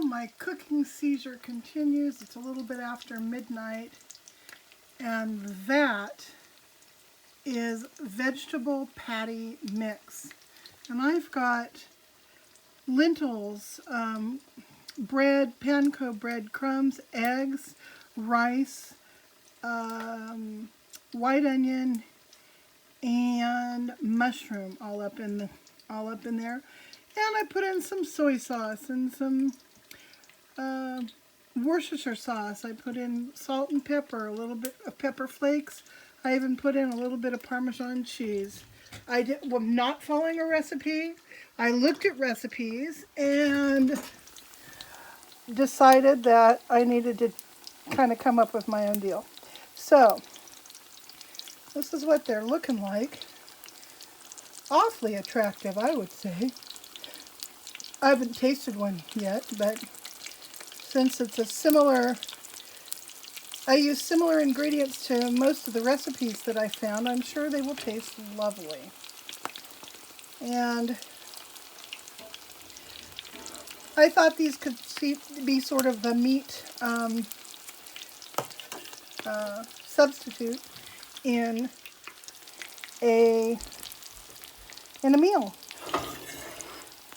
my cooking seizure continues. It's a little bit after midnight, and that is vegetable patty mix. And I've got lentils, bread, panko bread crumbs, eggs, rice, white onion, and mushroom all up in there. And I put in some soy sauce and some Worcestershire sauce. I put in salt and pepper, a little bit of pepper flakes. I even put in a little bit of Parmesan cheese. I'm not following a recipe. I looked at recipes and decided that I needed to kind of come up with my own deal. So, this is what they're looking like. Awfully attractive, I would say. I haven't tasted one yet, but since it's a similar, I use similar ingredients to most of the recipes that I found, I'm sure they will taste lovely. And I thought these could be sort of the meat substitute in a meal.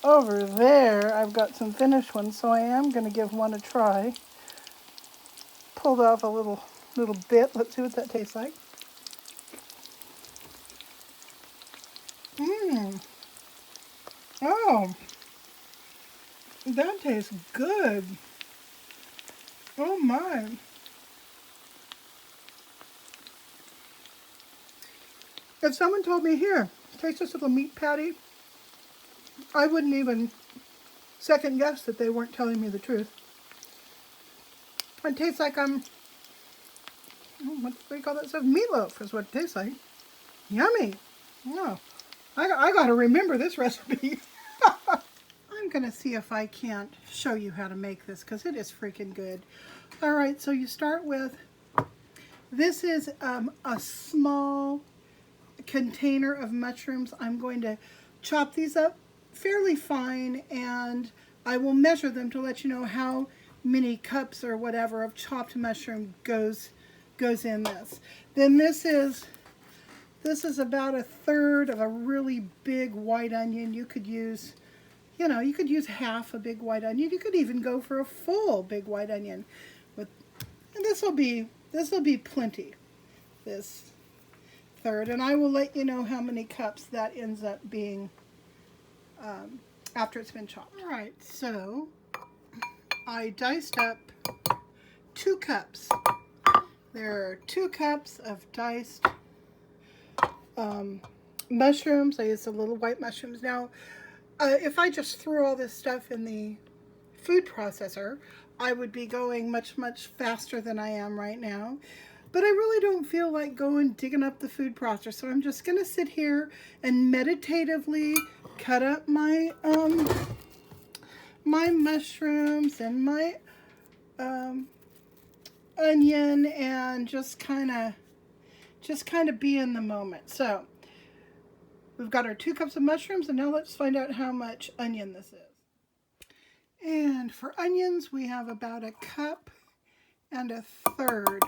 Over there, I've got some finished ones, so I am going to give one a try. Pulled off a little bit. Let's see what that tastes like. Oh, that tastes good. Oh my. If someone told me, here, taste this little meat patty, I wouldn't even second guess that they weren't telling me the truth. It tastes like what do you call that stuff? Meatloaf is what it tastes like. Yummy. Oh, I got to remember this recipe. I'm going to see if I can't show you how to make this because it is freaking good. All right, so you start with, this is a small container of mushrooms. I'm going to chop these up fairly fine, and I will measure them to let you know how many cups or whatever of chopped mushroom goes in this. Then this is about a third of a really big white onion. You could use, you could use half a big white onion. You could even go for a full big white onion. And this will be plenty, this third. And I will let you know how many cups that ends up being after it's been chopped. All right, so I diced up 2 cups. There are 2 cups of diced mushrooms. I used some little white mushrooms. Now, if I just threw all this stuff in the food processor, I would be going much, much faster than I am right now. But I really don't feel like digging up the food processor, so I'm just going to sit here and meditatively cut up my my mushrooms and my onion and just kind of be in the moment. So we've got our 2 cups of mushrooms, and now let's find out how much onion this is. And for onions, we have about 1 cup and 1/3.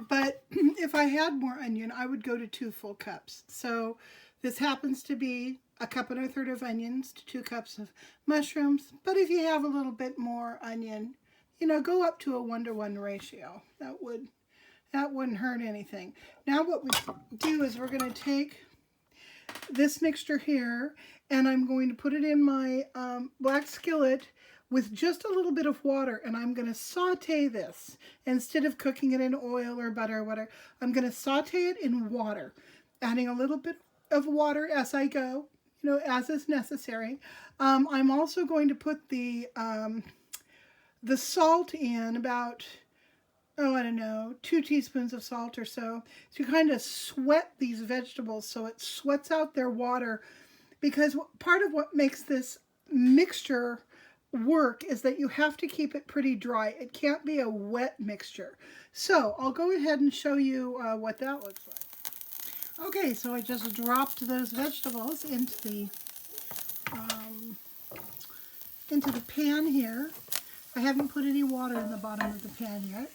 But if I had more onion, I would go to 2 full cups. So this happens to be 1 cup and 1/3 of onions to 2 cups of mushrooms. But if you have a little bit more onion, go up to a 1-to-1 ratio. That wouldn't hurt anything. Now what we do is we're going to take this mixture here, and I'm going to put it in my black skillet with just a little bit of water, and I'm going to saute this. Instead of cooking it in oil or butter or whatever, I'm going to saute it in water, adding a little bit of water as I go, as is necessary. I'm also going to put the salt in, about, I don't know, 2 teaspoons of salt or so, to kind of sweat these vegetables so it sweats out their water, because part of what makes this mixture work is that you have to keep it pretty dry. It can't be a wet mixture. So I'll go ahead and show you what that looks like. Okay, so I just dropped those vegetables into the pan here, I haven't put any water in the bottom of the pan yet.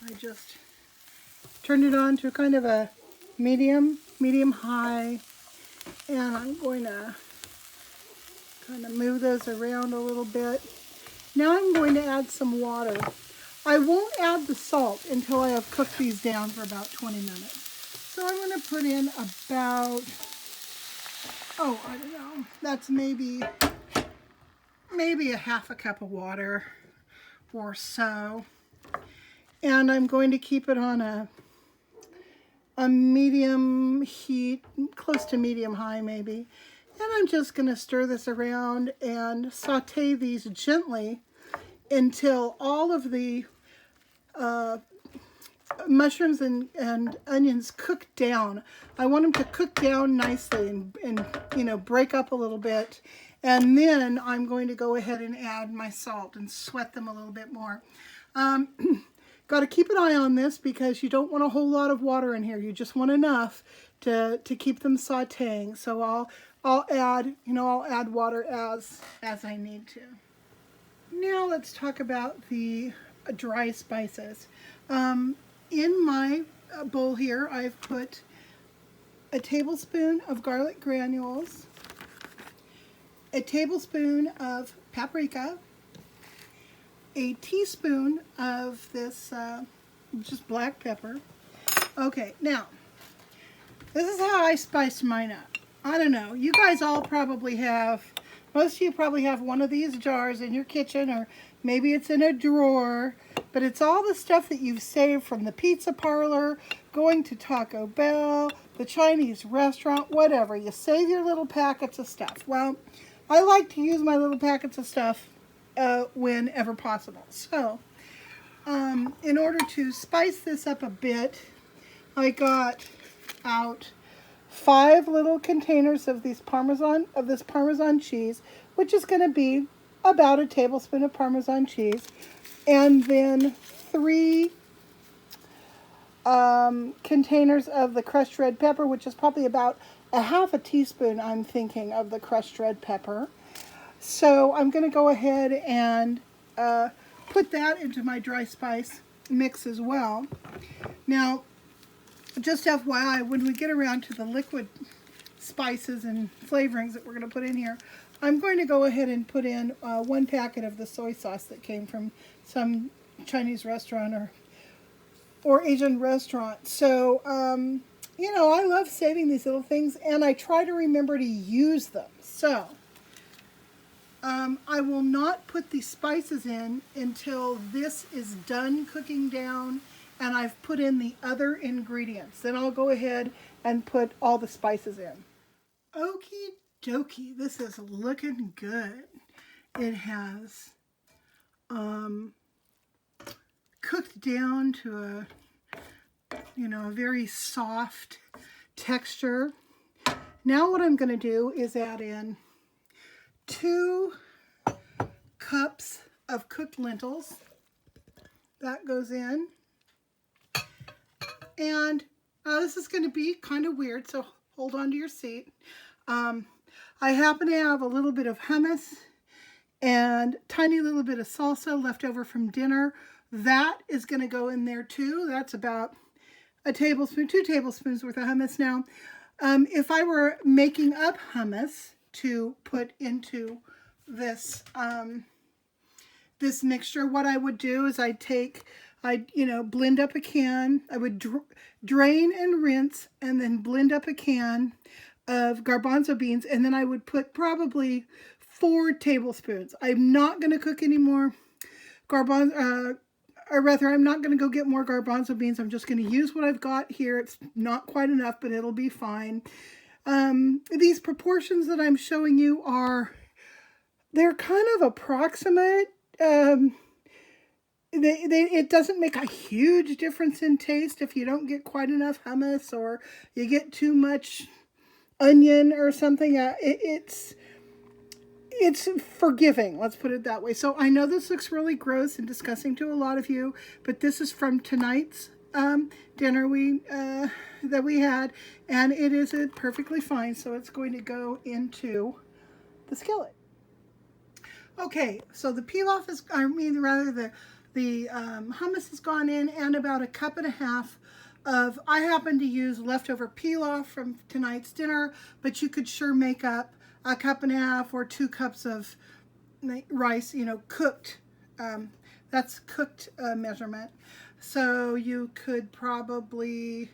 I just turned it on to kind of a medium high, and I'm going to kind of move those around a little bit. Now I'm going to add some water. I won't add the salt until I have cooked these down for about 20 minutes. So I'm going to put in about, oh, I don't know, that's maybe a half a cup of water or so. And I'm going to keep it on a medium heat, close to medium high maybe. And I'm just going to stir this around and saute these gently until all of the mushrooms and onions cook down. I want them to cook down nicely and you know, break up a little bit. And then I'm going to go ahead and add my salt and sweat them a little bit more. Got to keep an eye on this because you don't want a whole lot of water in here. You just want enough to keep them sauteing. So I'll add water as I need to. Now let's talk about the dry spices. In my bowl here, I've put a tablespoon of garlic granules, a tablespoon of paprika, a teaspoon of this just black pepper. Okay, now this is how I spice mine up. I don't know, you guys all probably have, most of you probably have one of these jars in your kitchen, or maybe it's in a drawer, but it's all the stuff that you've saved from the pizza parlor, going to Taco Bell, the Chinese restaurant, whatever. You save your little packets of stuff. Well, I like to use my little packets of stuff whenever possible. So, in order to spice this up a bit, I got out 5 little containers of this Parmesan cheese, which is going to be about a tablespoon of Parmesan cheese, and then 3 containers of the crushed red pepper, which is probably about a half a teaspoon, I'm thinking, of the crushed red pepper. So I'm going to go ahead and put that into my dry spice mix as well. Now, just FYI, when we get around to the liquid spices and flavorings that we're going to put in here, I'm going to go ahead and put in 1 packet of the soy sauce that came from some Chinese restaurant or Asian restaurant. So, you know, I love saving these little things, and I try to remember to use them. So, I will not put the spices in until this is done cooking down and I've put in the other ingredients. Then I'll go ahead and put all the spices in. Okie dokie, this is looking good. It has cooked down to a very soft texture. Now what I'm going to do is add in 2 cups of cooked lentils. That goes in. And this is going to be kind of weird, so hold on to your seat. I happen to have a little bit of hummus and tiny little bit of salsa left over from dinner. That is going to go in there too. That's about a tablespoon, 2 tablespoons worth of hummus. Now, if I were making up hummus to put into this this mixture, what I would do is I'd blend up a can. I would drain and rinse and then blend up a can of garbanzo beans, and then I would put probably 4 tablespoons. I'm not going to cook any more garbanzo, or rather, I'm not going to go get more garbanzo beans. I'm just going to use what I've got here. It's not quite enough, but it'll be fine. These proportions that I'm showing you they're kind of approximate. It doesn't make a huge difference in taste if you don't get quite enough hummus or you get too much onion or something. It's forgiving, let's put it that way. So I know this looks really gross and disgusting to a lot of you, but this is from tonight's dinner that we had, and it is perfectly fine. So it's going to go into the skillet. Okay, so the pilaf is, the hummus has gone in, and about 1.5 cups of, I happen to use leftover pilaf from tonight's dinner, but you could sure make up 1.5 cups or 2 cups of rice, you know, cooked. That's cooked measurement. So you could probably,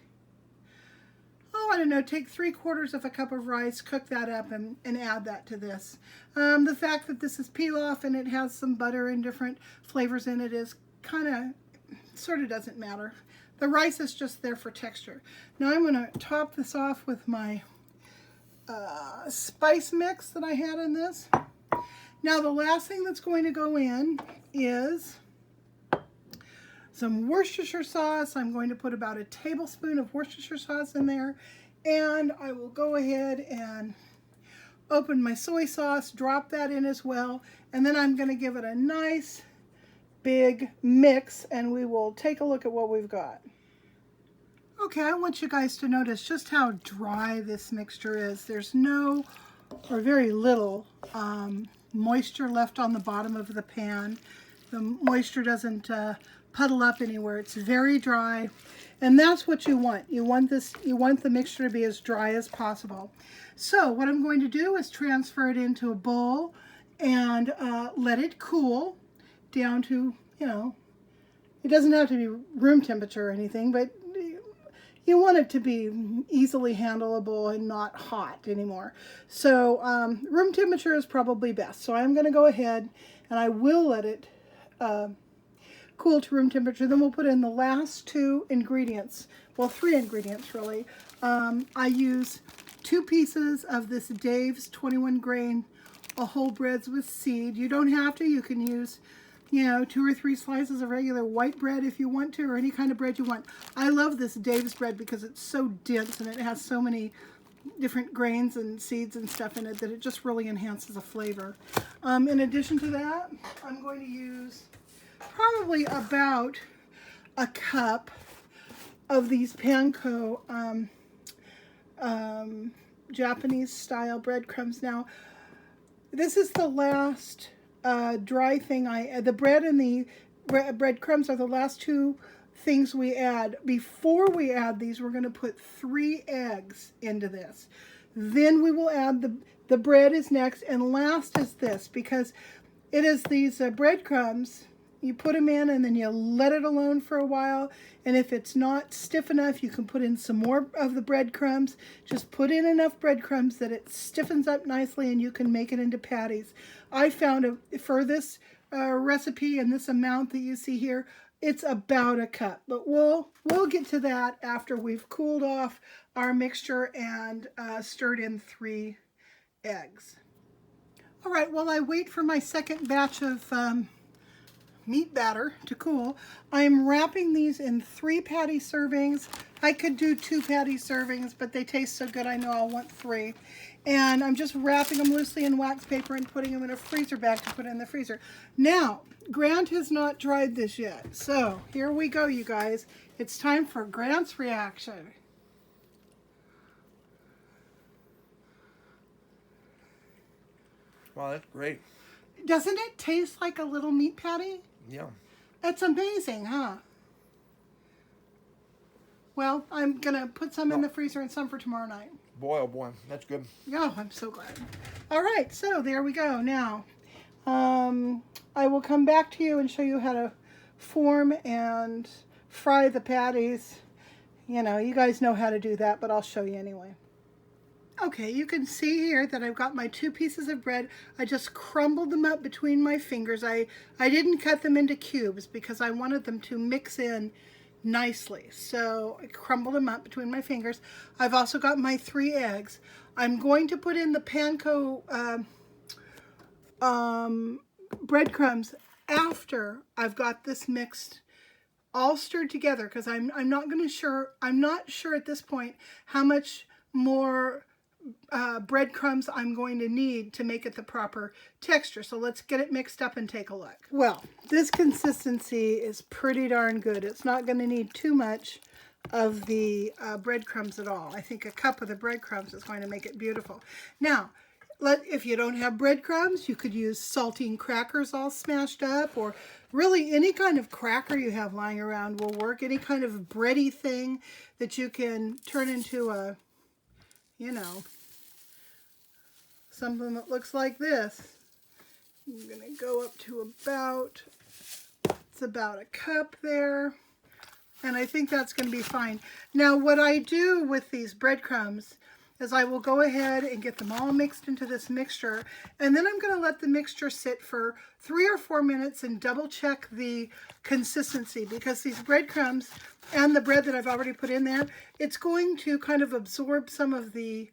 I don't know, take 3/4 cup of rice, cook that up, and add that to this. The fact that this is pilaf and it has some butter and different flavors in it is sort of doesn't matter. The rice is just there for texture. Now I'm going to top this off with my spice mix that I had in this. Now the last thing that's going to go in is some Worcestershire sauce. I'm going to put about 1 tablespoon of Worcestershire sauce in there, and I will go ahead and open my soy sauce, drop that in as well, and then I'm going to give it a nice big mix, and we will take a look at what we've got. Okay, I want you guys to notice just how dry this mixture is. There's no, or very little, moisture left on the bottom of the pan. The moisture doesn't puddle up anywhere. It's very dry, and that's what you want. You want the mixture to be as dry as possible. So what I'm going to do is transfer it into a bowl and let it cool down to, you know, it doesn't have to be room temperature or anything, but you want it to be easily handleable and not hot anymore. So room temperature is probably best. So I'm going to go ahead and I will let it cool to room temperature. Then we'll put in the last 2 ingredients. Well, 3 ingredients really. I use 2 pieces of this Dave's 21 grain whole breads with seed. You don't have to. You can use, you know, 2 or 3 slices of regular white bread if you want to, or any kind of bread you want. I love this Dave's bread because it's so dense and it has so many different grains and seeds and stuff in it that it just really enhances the flavor. In addition to that, I'm going to use probably about 1 cup of these panko Japanese style breadcrumbs. Now, this is the last dry thing the bread and the breadcrumbs are the last 2 things we add. Before we add these, we're going to put 3 eggs into this. Then we will add the bread is next, and last is this, because it is these breadcrumbs. You put them in and then you let it alone for a while, and if it's not stiff enough, you can put in some more of the breadcrumbs. Just put in enough breadcrumbs that it stiffens up nicely and you can make it into patties. I found for this recipe and this amount that you see here, it's about 1 cup, but we'll get to that after we've cooled off our mixture and stirred in 3 eggs. All right, while I wait for my second batch of meat batter to cool, I'm wrapping these in 3 patty servings. I could do 2 patty servings, but they taste so good I know I'll want 3. And I'm just wrapping them loosely in wax paper and putting them in a freezer bag to put in the freezer. Now, Grant has not dried this yet, so here we go, you guys. It's time for Grant's reaction. Wow, that's great. Doesn't it taste like a little meat patty? Yeah. It's amazing, huh? Well, I'm going to put some in the freezer and some for tomorrow night. Boy, oh boy, that's good. Oh, I'm so glad. All right, so there we go. Now, I will come back to you and show you how to form and fry the patties. You know, you guys know how to do that, but I'll show you anyway. Okay, you can see here that I've got my 2 pieces of bread. I just crumbled them up between my fingers. I didn't cut them into cubes because I wanted them to mix in nicely. So I crumbled them up between my fingers. I've also got my 3 eggs. I'm going to put in the panko breadcrumbs after I've got this mixed, all stirred together, because I'm not sure at this point how much more breadcrumbs I'm going to need to make it the proper texture. So let's get it mixed up and take a look. Well, this consistency is pretty darn good. It's not going to need too much of the breadcrumbs at all. I think 1 cup of the breadcrumbs is going to make it beautiful. Now, if you don't have breadcrumbs, you could use saltine crackers all smashed up, or really any kind of cracker you have lying around will work. Any kind of bready thing that you can turn into a, you know, something that looks like this. I'm going to go up to about, it's about a cup there. And I think that's going to be fine. Now, what I do with these breadcrumbs is I will go ahead and get them all mixed into this mixture. And then I'm going to let the mixture sit for 3 or 4 minutes and double check the consistency, because these breadcrumbs and the bread that I've already put in there, it's going to kind of absorb some of the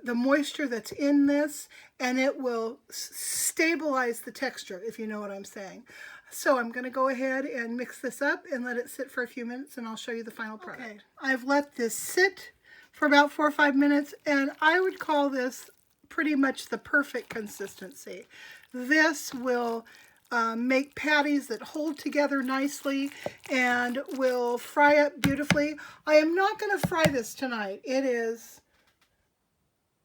moisture that's in this, and it will stabilize the texture, if you know what I'm saying. So I'm going to go ahead and mix this up and let it sit for a few minutes, and I'll show you the final product. Okay. I've let this sit for about 4 or 5 minutes, and I would call this pretty much the perfect consistency. This will make patties that hold together nicely and will fry up beautifully. I am not going to fry this tonight.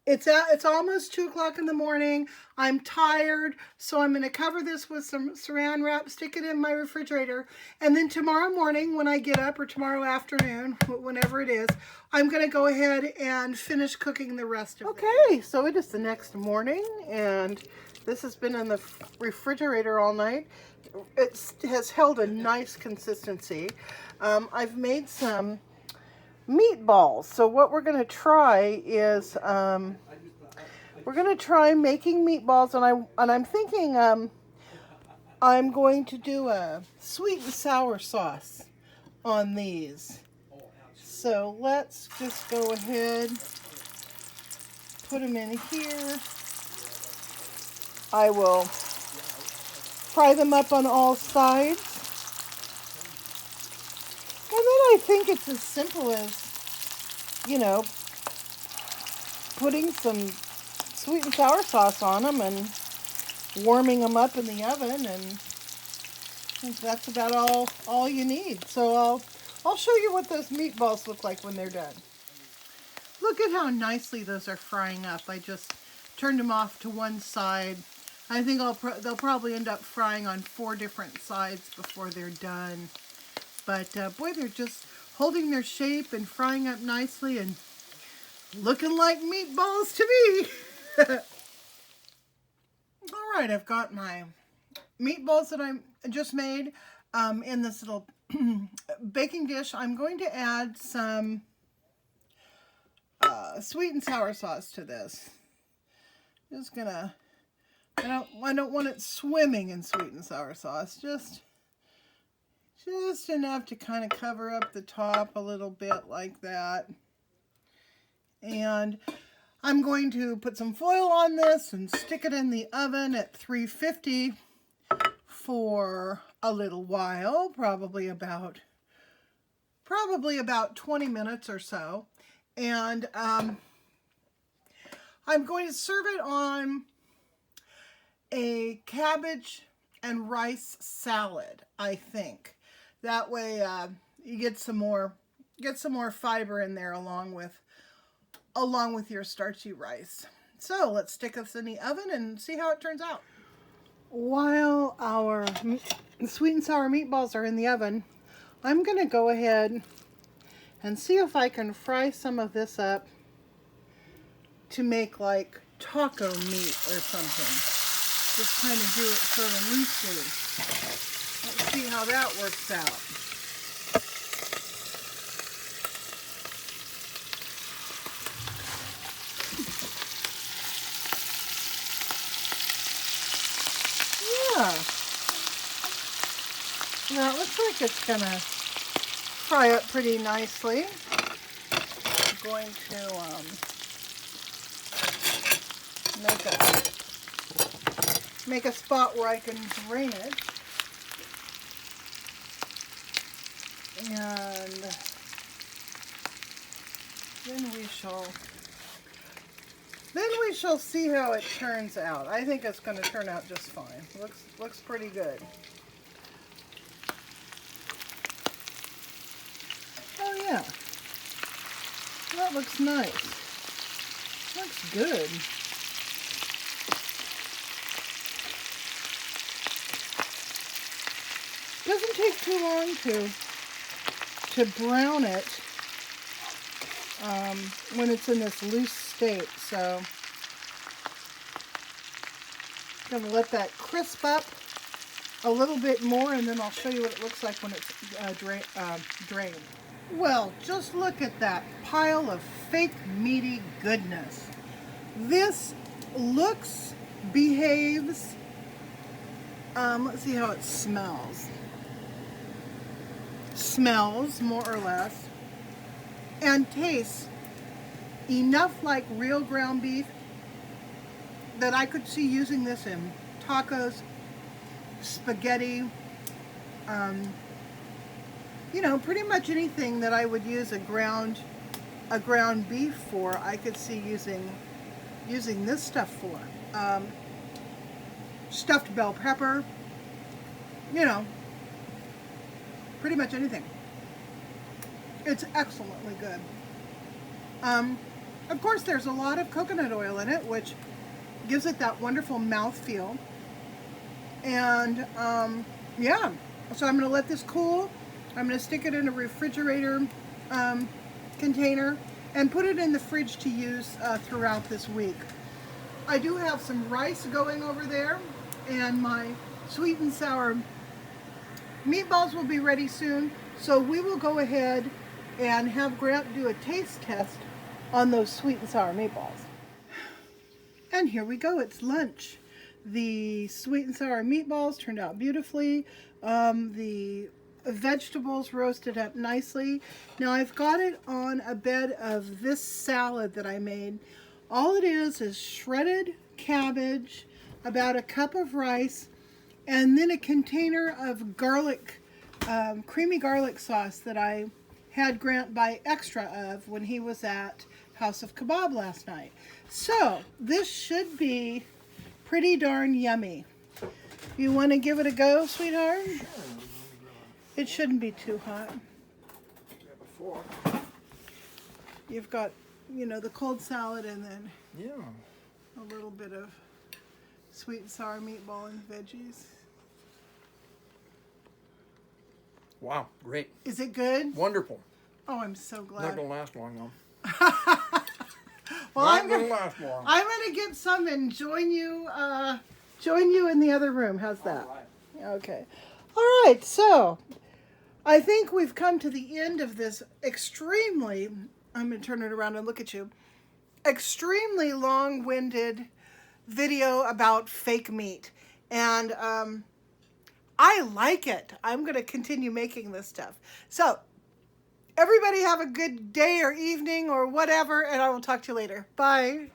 It's almost 2 o'clock in the morning. I'm tired, so I'm going to cover this with some saran wrap, stick it in my refrigerator, and then tomorrow morning when I get up, or tomorrow afternoon, whenever it is, I'm going to go ahead and finish cooking the rest of it. Okay, so it is the next morning, and this has been in the refrigerator all night. It has held a nice consistency. I've made some meatballs. So what we're going to try is we're going to try making meatballs, and I'm thinking I'm going to do a sweet and sour sauce on these. So let's just go ahead, put them in here. I will fry them up on all sides. And then I think it's as simple as, you know, putting some sweet and sour sauce on them and warming them up in the oven, and I think that's about all you need. So I'll show you what those meatballs look like when they're done. Look at how nicely those are frying up. I just turned them off to one side. I think they'll probably end up frying on 4 different sides before they're done. But boy, they're just holding their shape and frying up nicely and looking like meatballs to me. All right, I've got my meatballs that I just made in this little baking dish. I'm going to add some sweet and sour sauce to this. Just gonna, I don't want it swimming in sweet and sour sauce. Just enough to kind of cover up the top a little bit like that. And I'm going to put some foil on this and stick it in the oven at 350 for a little while, probably about 20 minutes or so. And I'm going to serve it on a cabbage and rice salad, I think. That way you get some more fiber in there along with your starchy rice. So let's stick this in the oven and see how it turns out. While our sweet and sour meatballs are in the oven, I'm going to go ahead and see if I can fry some of this up to make like taco meat or something. Just kind of do it sort of loosely. Let's see how that works out. Yeah. Now it looks like it's going to fry up pretty nicely. I'm going to make a spot where I can drain it. And then we shall see how it turns out. I think it's going to turn out just fine. Looks pretty good. Oh yeah, that looks nice. Looks good. Doesn't take too long to brown it when it's in this loose state. So I'm going to let that crisp up a little bit more, and then I'll show you what it looks like when it's drained. Well, just look at that pile of fake meaty goodness. This looks, behaves, let's see how it smells. Smells, more or less, and tastes enough like real ground beef that I could see using this in tacos, spaghetti, you know, pretty much anything that I would use a ground beef for, I could see using this stuff for. Stuffed bell pepper, you know, pretty much anything. It's excellently good. Of course, there's a lot of coconut oil in it, which gives it that wonderful mouthfeel. And yeah, so I'm going to let this cool. I'm going to stick it in a refrigerator container and put it in the fridge to use throughout this week. I do have some rice going over there, and my sweet and sour meatballs will be ready soon. So we will go ahead and have Grant do a taste test on those sweet and sour meatballs. And here we go, it's lunch. The sweet and sour meatballs turned out beautifully. The vegetables roasted up nicely. Now I've got it on a bed of this salad that I made. All it is shredded cabbage, about a cup of rice, and then a container of garlic, creamy garlic sauce that I had Grant buy extra of when he was at House of Kebab last night. So this should be pretty darn yummy. You want to give it a go, sweetheart? Sure. It shouldn't be too hot. Before. You've got, you know, the cold salad and then Yeah. a little bit of sweet and sour meatball and veggies. Wow, great. Is it good? Wonderful. Oh, I'm so glad. Not gonna last long though. Well, Not gonna last long. I'm gonna get some and join you in the other room. How's that? All right. Okay. All right. So I think we've come to the end of this extremely, I'm gonna turn it around and look at you, extremely long-winded video about fake meat. And I like it. I'm gonna continue making this stuff. So everybody have a good day or evening or whatever, and I will talk to you later. Bye.